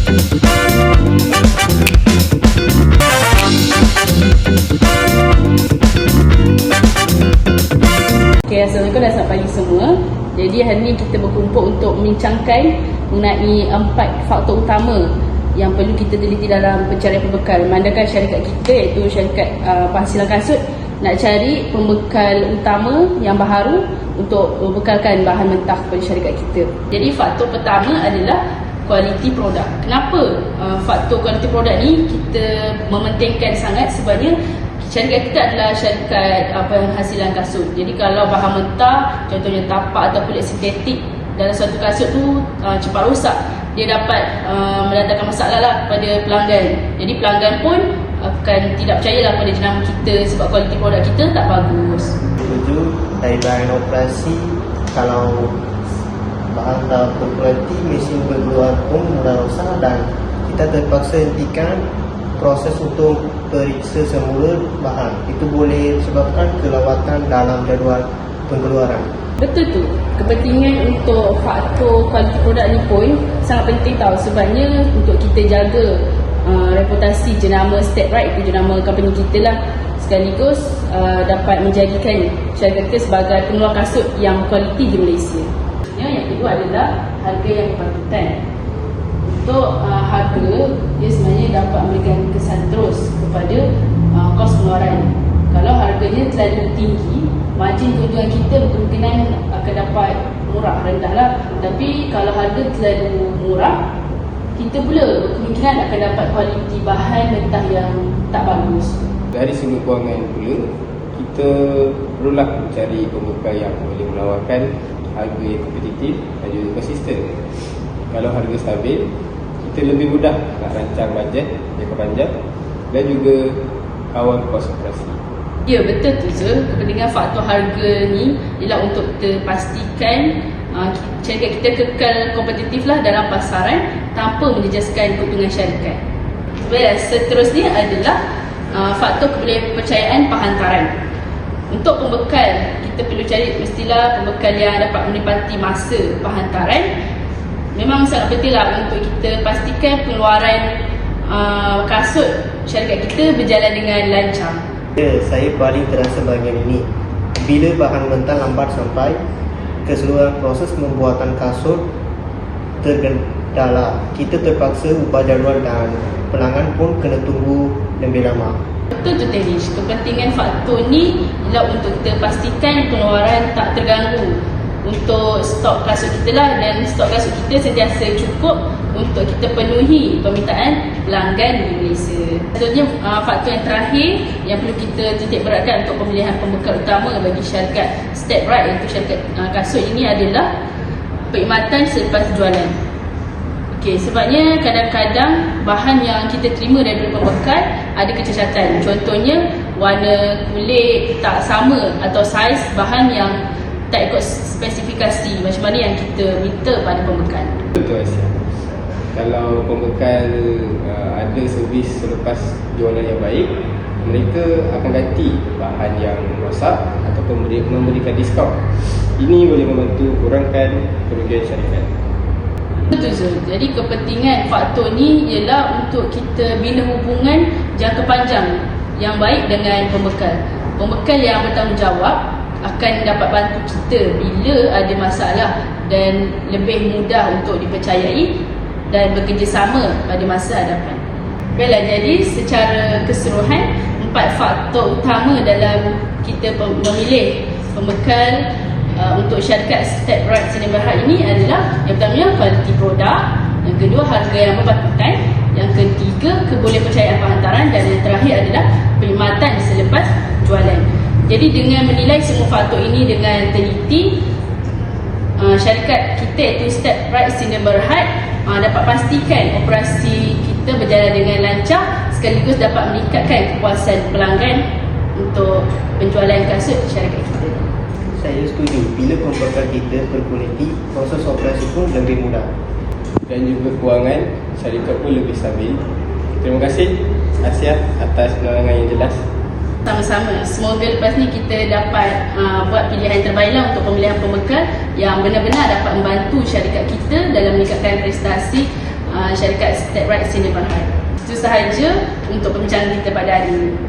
Assalamualaikum dan selamat pagi semua. Jadi hari ini kita berkumpul untuk membincangkan mengenai 4 faktor utama yang perlu kita teliti dalam pencarian pembekal. Memandangkan syarikat kita iaitu syarikat penghasilan kasut nak cari pembekal utama yang baharu untuk membekalkan bahan mentah kepada syarikat kita. Jadi faktor pertama adalah kualiti produk. Kenapa faktor kualiti produk ni kita mementingkan sangat? Sebabnya syarikat kita adalah syarikat penghasilan kasut. Jadi kalau bahan mentah, contohnya tapak atau kulit sintetik dalam suatu kasut tu cepat rosak, dia dapat mendatangkan masalah lah kepada pelanggan. Jadi pelanggan pun akan tidak percayalah pada jenama kita sebab kualiti produk kita tak bagus. Setuju, dari bahan operasi, kalau bahan tak berkualiti, mesin berkeluar pun mudah rosak dan kita terpaksa hentikan proses untuk periksa semula bahan. Itu boleh sebabkan kelewatan dalam jadual pengeluaran. Betul tu. Kepentingan untuk faktor kualiti produk ni pun sangat penting tau. Sebabnya untuk kita jaga reputasi jenama Step Right, itu jenama company kita lah, sekaligus dapat menjadikan syarikat kita sebagai pengeluar kasut yang kualiti di Malaysia. Yang kedua adalah harga yang berpatutan. Untuk harga, dia sebenarnya dapat memberikan kesan terus kepada kos pengeluaran. Kalau harganya terlalu tinggi, margin keuntungan kita berkemungkinan akan dapat murah, rendah lah. Tapi kalau harga terlalu murah, kita pula berkemungkinan akan dapat kualiti bahan mentah yang tak bagus. Dari segi kewangan pula, kita perlulah mencari pembekal yang boleh menawarkan harga yang kompetitif dan juga konsisten. Kalau harga stabil, kita lebih mudah nak rancang bajet jangka panjang dan juga kawal kos operasi. Ya, betul tu Zul. Kepentingan faktor harga ni ialah untuk kita pastikan syarikat kita kekal kompetitif lah dalam pasaran tanpa menjejaskan keuntungan syarikat. Seterusnya adalah faktor kepercayaan penghantaran. Untuk pembekal, kita perlu cari mestilah pembekal yang dapat menepati masa penghantaran. Memang sangat penting lah untuk kita pastikan pengeluaran kasut syarikat kita berjalan dengan lancar. Ya, saya paling terasa bahagian ini. Bila bahan mentah lambat sampai, keseluruhan proses pembuatan kasut tergendala. Kita terpaksa ubah jadual dan pelanggan pun kena tunggu lebih lama. Betul tu Terish. Kepentingan faktor ni ialah untuk kita pastikan pengeluaran tak terganggu untuk stok kasut kita lah, dan stok kasut kita sentiasa cukup untuk kita penuhi permintaan pelanggan di Malaysia. Selanjutnya faktor yang terakhir yang perlu kita titik beratkan untuk pemilihan pembekal utama bagi syarikat Step Right iaitu syarikat kasut ini adalah perkhidmatan selepas jualan. Sebabnya kadang-kadang bahan yang kita terima daripada pembekal ada kecacatan. Contohnya warna kulit tak sama atau saiz bahan yang tak ikut spesifikasi macam mana yang kita minta pada pembekal. Betul Aisyah. Kalau pembekal ada servis selepas jualan yang baik, mereka akan ganti bahan yang rosak ataupun memberikan diskaun. Ini boleh membantu kurangkan kerugian syarikat. Betul Zul. Jadi kepentingan faktor ni ialah untuk kita bina hubungan jangka panjang yang baik dengan pembekal. Pembekal yang bertanggungjawab akan dapat bantu kita bila ada masalah dan lebih mudah untuk dipercayai dan bekerjasama pada masa hadapan. Baiklah, jadi secara keseluruhan 4 faktor utama dalam kita memilih pembekal untuk syarikat Step Right Sdn Bhd ini adalah yang pertama kualiti produk, yang kedua harga yang berpatutan, yang ketiga kebolehpercayaan penghantaran, dan yang terakhir adalah perkhidmatan selepas jualan. Jadi dengan menilai semua faktor ini dengan teliti, syarikat kita iaitu Step Right Sdn Bhd dapat pastikan operasi kita berjalan dengan lancar sekaligus dapat meningkatkan kepuasan pelanggan untuk penjualan kasut syarikat kita. Saya setuju, bila pembekal kita berkualiti, proses operasi pun lebih mudah dan juga kewangan syarikat pun lebih stabil. Terima kasih Aisyah atas penerangan yang jelas. Sama-sama. Semoga lepas ni kita dapat buat pilihan terbaik lah untuk pemilihan pembekal yang benar-benar dapat membantu syarikat kita dalam meningkatkan prestasi syarikat Step Right Sdn Bhd. Itu sahaja untuk pembincangan kita pada hari ini.